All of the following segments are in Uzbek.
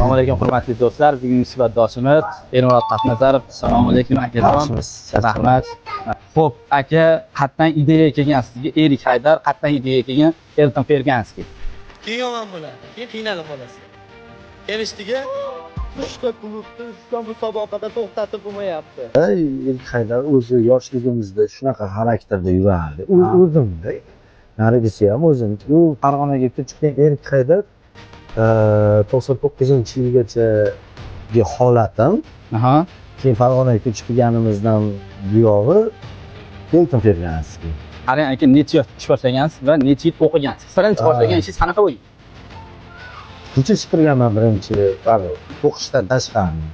Assalomu alaykum hurmatli do'stlar. Bugungi suhbatdoshimiz Elmurod Taqnazarov. Assalomu alaykum akajon. Rahmat. Xo'p, aka qatdan ideya kelgan sizga Erik Haydar, qatdan ideya kelgan Elton Ferganskiy. Keyin bo'ladi. Keyin qiynalib qolasiz. Kelishdiga 3 ta klubni ushbu musobaqada to'xtatib bo'lmayapti. Erik Haydar o'zi yoshligimizda shunaqa xarakterda yurardi. O'zimda narigisi ham o'zim. U Farg'onaga ko'chgan Erik Haydar 99-yilgacha holatim. Keyin Farg'onaga ko'chib kelganimizdan buyog'i Elton Ferganskiy. Qarang aka, necha yosh ish boshlagansiz va necha yil o'qigansiz? Birinchi boshlagan ishingiz qanaqa bo'lgan? Ko'chib chiqarganman birinchi o'qishdan tashqari.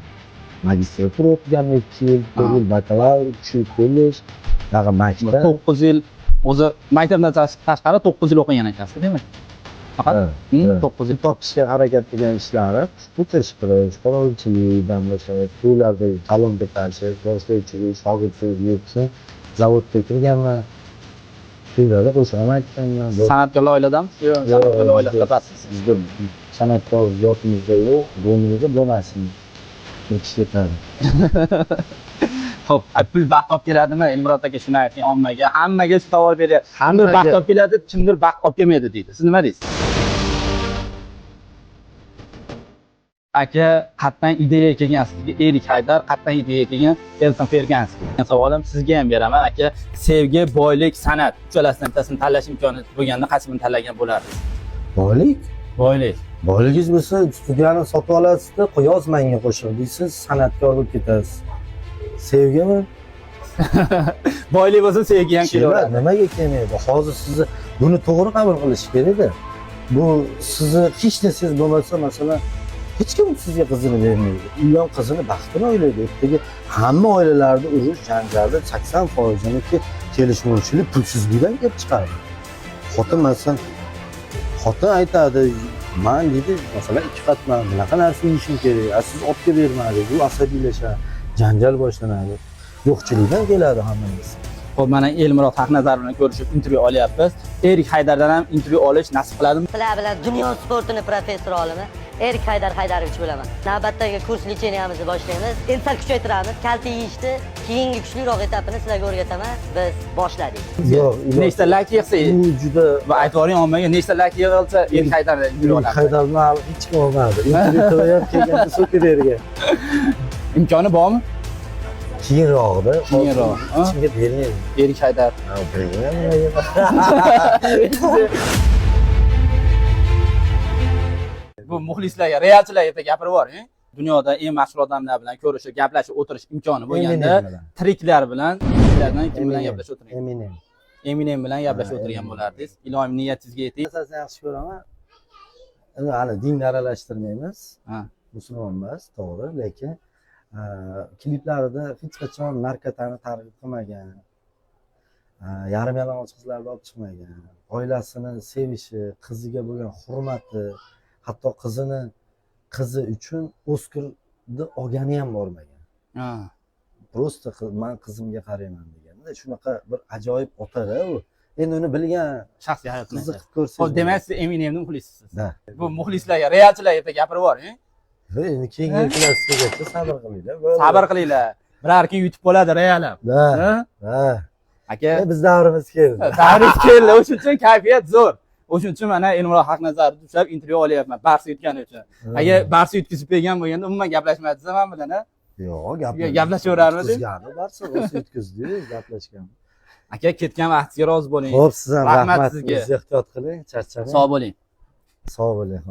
Magistratura o'qiganman 2 yil, 4 yil bakalavr, 3 yil kollej, tag'in maktab. 9 yil o'zi maktabdan tashqari 9 yil o'qigan ekansiz, demak. Faqat 9 yil topishga harakat qilgan ishlari o'tish qilish, quruvchilikdan boshlab, to'ylarda salon betachilik, boshlovchilik, shogirdlik yurtsin, zavodga kirganman. To'ylarda qo'shaman aytganman. San'atkorlar oiladamisiz? Yo'q, san'atkorlar oilada emasisiz. Bizda san'atkor yotimizda yo'q, bo'ynimizda bo'lmasin. Yetishtiradi. Xo'p, pul baxt olib keladimi? Elmurod aka shuni ayting ommaga. Hammaga savol beryapti. Kimdir baxt olib keladi, kimdir baxt olib kelmaydi deydi. Siz nima deysiz? Aka qatdan ideya kelgan sizga Erik Haydar, qatdan ideya kelgan Elton Ferganskiy. Savolim sizga ham beraman aka. Sevgi, boylik, san'at uchalasidan bittasini tanlash imkoni bo'lganda qaysini tanlagan bo'lardingiz? Boylik? Boylik. Boyligingiz bo'lsa, studiyani sotib olasiz-da, yozmanga qo'shib deysiz, san'atkor bo'lib ketasiz. Sevgimi? Boylik bo'lsa sevgi ham kelaveradi. Nimaga kelmaydi? Hozir sizni buni to'g'ri qabul qilish kerak-da. Bu sizni hech narsangiz bo'lmasa, masalan, hech kim sizga qizini bermaydi. U ham qizini baxtini o'ylaydi. Ertaga hamma oilalarda urush, janjalda 80%niki kelishmovchilik, pulsizlikdan kelib chiqadi. Xotin masalan, xotin aytadi, "Men deydi, masalan, 2 qatman, bunaqa narsa yeyishim kerak. Siz olib kelib bermadingiz." Bu asabiylashadi, janjal boshlanadi. Yo'qchilikdan keladi hammangiz. Xo'p, mana Elmurod Taqnazarov bilan ko'rishib intervyu olyapmiz. Erik Haydardan ham intervyu olish nasib qiladimi? Sizlar bilan dunyo sportini professor olimi Erik Haydarovich bo'laman. Navbatdagi kurs litseniyamizni boshlaymiz. Ensal kuchaytiramiz, kalta yeyishni keyingi kuchliroq etapini sizlarga o'rgataman. Biz boshladik. Yo'q, nechta layk yig'sa, u juda va aytib yuboring ommaga, nechta layk yig'ilsa Erik Haydardan intervyu olamiz. Haydarni hech kim olmadi. Intervyu qilyapti kelganda so'kirerga. Imkoni bormi? Keyinroqda, keyinroq. Kimga bermaydi? Erik Haydar. Bu muxlislarga, realchilarga gapirib yuboring. Dunyoda eng mashhur odamlar bilan ko'rishib, gaplashib o'tirish imkoni bo'lganda, tiriklar bilan, ulardan kim bilan gaplashib o'tiring? Eminem bilan gaplashib o'tirgan bo'lardingiz. Ilohim niyatingizga yeting. Asosan yaxshi ko'raman. Hali dinni aralashtirmaymiz. Musulmon emas, to'g'ri, lekin kliplarida hech qachon narkotani targ'ib qilmagan, yarim yalang'och qizlarni olib chiqmagan, oilasini sevishi, qiziga bo'lgan hurmati, hatto qizi uchun Oskarni olgani ham bormagan. Prosta men qizimga qarayman deganda, shunaqa bir ajoyib ota-da u. Endi uni bilgan shaxsiy hayotni qiziqib ko'rsangiz. Xo'p, demak siz Eminemning muxlisisiz. Bu muxlislarga, realchilarga gapirib yuboring. Endi keyingi klassgacha sabr qilinglar. Sabr qilinglar. Biror kun yutib qoladi realam. Aka, biz davrimiz keldi. Davrimiz keldi. O'shuning uchun kayfiyat zo'r. O'shuning uchun mana Elmurod Taqnazarov ushlab intervyu olyapman. Barsa yutgani uchun. Agar Barsa yutkizib bergan bo'lganda umuman gaplashmaysiz men bilan, a? Yo'q, gaplashaverarmiz. Barsa o'zi yutkizdi, gaplashgan. Aka, ketgan vaqtga rozi bo'ling. Xo'p, siz ham rahmat sizga. Ehtiyot qiling, charchamang. Sog' bo'ling. Sog' bo'ling.